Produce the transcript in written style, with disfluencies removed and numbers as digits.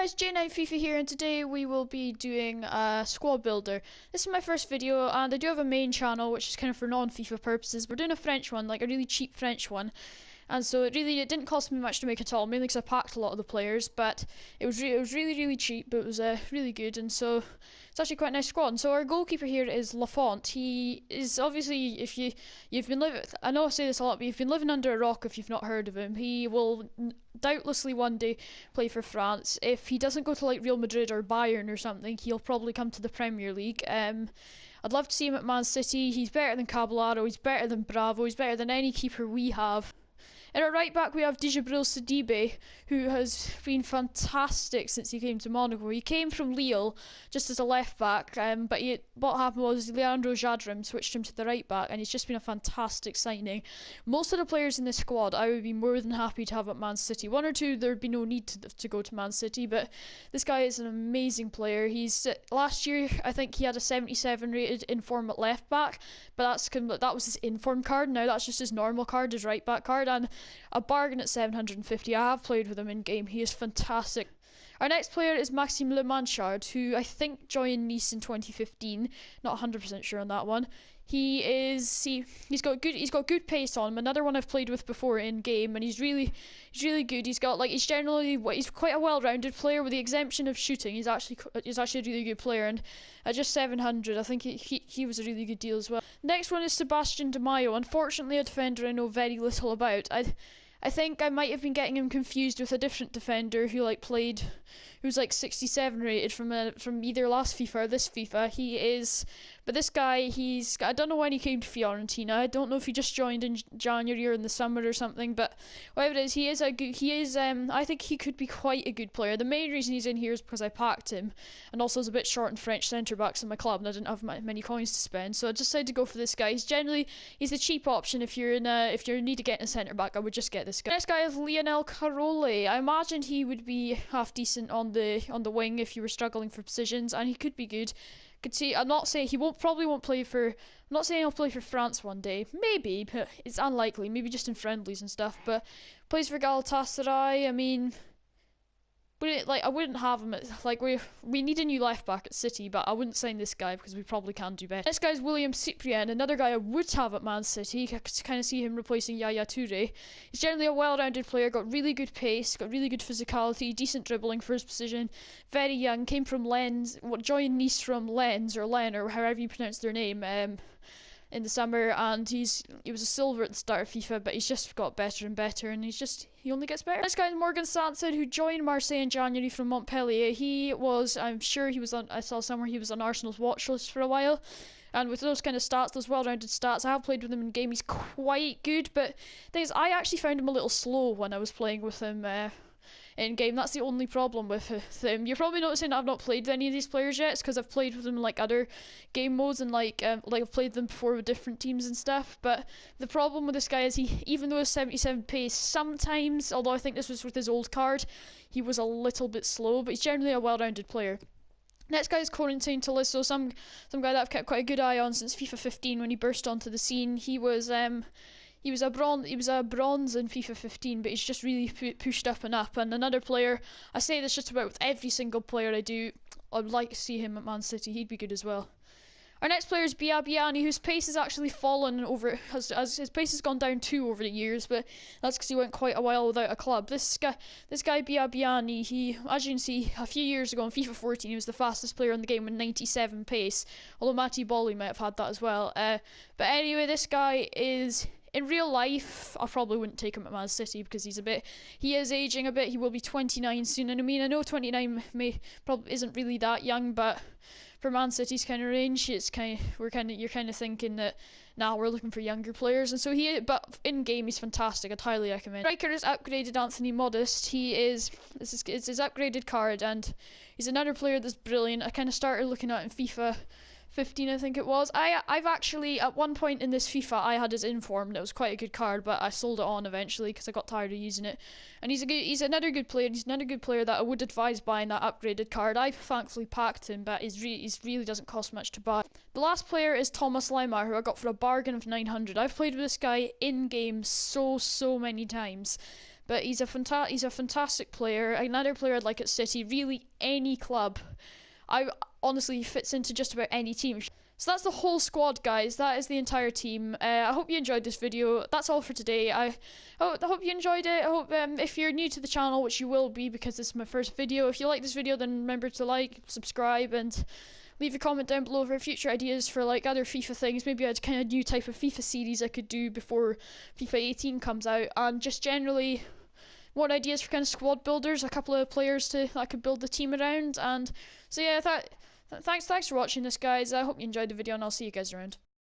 guys, J9 FIFA here, and today we will be doing a squad builder. This is my first video, and I do have a main channel which is kind of for non-FIFA purposes. We're doing a French one, like a really cheap French one, and so it didn't cost me much to make at all, mainly because I packed a lot of the players, but it was really cheap, but it was really good, and so it's actually quite a nice squad. And so our goalkeeper here is Lafont. He is obviously, if you've been living, I know I say this a lot, but you've been living under a rock if you've not heard of him. He will doubtlessly one day play for France. If he doesn't go to like Real Madrid or Bayern or something, he'll probably come to the Premier League. I'd love to see him at Man City. He's better than Caballero, he's better than Bravo, he's better than any keeper we have. At our right back we have Djibril Sidibe, who has been fantastic since he came to Monaco. He came from Lille just as a left back, but what happened was AndrewJIV switched him to the right back, and he's just been a fantastic signing. Most of the players in this squad I would be more than happy to have at Man City. One or two there'd be no need to go to Man City, but this guy is an amazing player. Last year I think he had a 77 rated inform at left back, but that was his inform card. Now that's just his normal card, his right back card, and a bargain at 750. I have played with him in game. He is fantastic. Our next player is Maxime Le Manchard, who I think joined Nice in 2015. Not 100% sure on that one. He's got good pace on him. Another one I've played with before in game, and he's really good. He's quite a well-rounded player with the exemption of shooting. He's actually a really good player, and at just 700, I think he was a really good deal as well. Next one is Sebastian De Mayo. Unfortunately, a defender I know very little about. I think I might have been getting him confused with a different defender who was like 67 rated from either last FIFA or this FIFA. But this guy, I don't know when he came to Fiorentina. I don't know if he just joined in January or in the summer or something, but whatever it is, I think he could be quite a good player. The main reason he's in here is because I packed him, and also is a bit short in French centre backs in my club, and I didn't have many coins to spend, so I decided to go for this guy. He's a cheap option if you're in need to get in a centre back. I would just get this guy. Next guy is Lionel Carole. I imagined he would be half decent on the wing if you were struggling for positions, and he could be good. I'm not saying he'll play for France one day. Maybe, but it's unlikely. Maybe just in friendlies and stuff. But plays for Galatasaray. I mean, I wouldn't have him we need a new left back at City, but I wouldn't sign this guy because we probably can do better. This guy's William Cyprien, another guy I would have at Man City. I could kind of see him replacing Yaya Toure. He's generally a well-rounded player, got really good pace, got really good physicality, decent dribbling for his position, very young, came from Lens, joined Nice from Lens or Len or however you pronounce their name, in the summer, and he was a silver at the start of FIFA, but he's just got better and better, and he only gets better. This guy is Morgan Sanson, who joined Marseille in January from Montpellier. I saw somewhere he was on Arsenal's watch list for a while, and with those kind of stats, those well-rounded stats, I have played with him in game. He's quite good, but the thing is, I actually found him a little slow when I was playing with him in game. That's the only problem with him. You're probably noticing I've not played with any of these players yet. It's because I've played with them in like other game modes, and I've played them before with different teams and stuff. But the problem with this guy is even though he's 77 pace, sometimes, although I think this was with his old card, he was a little bit slow, but he's generally a well-rounded player. Next guy is Corentin Tolisso, some guy that I've kept quite a good eye on since FIFA 15 when he burst onto the scene. He was a bronze in FIFA 15, but he's just really pushed up and up. And another player, I say this just about with every single player I do, I'd like to see him at Man City. He'd be good as well. Our next player is Biabiani, whose pace has actually fallen as his pace has gone down too over the years, but that's because he went quite a while without a club. This guy Biabiani, as you can see, a few years ago in FIFA 14, he was the fastest player in the game with 97 pace, although Matty Bolly might have had that as well. But anyway, this guy is... In real life, I probably wouldn't take him at Man City because he is aging a bit. He will be 29 soon, and I mean, I know 29 probably isn't really that young, but for Man City's kind of range, you're kind of thinking that now we're looking for younger players, and so but in game he's fantastic. I'd highly recommend. Striker is upgraded Anthony Modest. It's his upgraded card, and he's another player that's brilliant. I kind of started looking at in FIFA 15, I think it was. I've actually, at one point in this FIFA, I had his inform, and it was quite a good card, but I sold it on eventually because I got tired of using it. And he's another good player. He's another good player that I would advise buying that upgraded card. I thankfully packed him, but he really doesn't cost much to buy. The last player is Thomas Lemar, who I got for a bargain of 900. I've played with this guy in game so many times. but he's a fantastic player. Another player I'd like at City. Really, any club. I honestly fits into just about any team. So that's the whole squad, guys. That is the entire team. I hope you enjoyed this video. That's all for today. I hope you enjoyed it. I hope if you're new to the channel, which you will be because this is my first video, if you like this video, then remember to like, subscribe, and leave a comment down below for future ideas for like other FIFA things. Maybe a kind of new type of FIFA series I could do before FIFA 18 comes out, and just generally more ideas for kind of squad builders, a couple of players that I could build the team around. And so yeah, thanks for watching this, guys. I hope you enjoyed the video, and I'll see you guys around.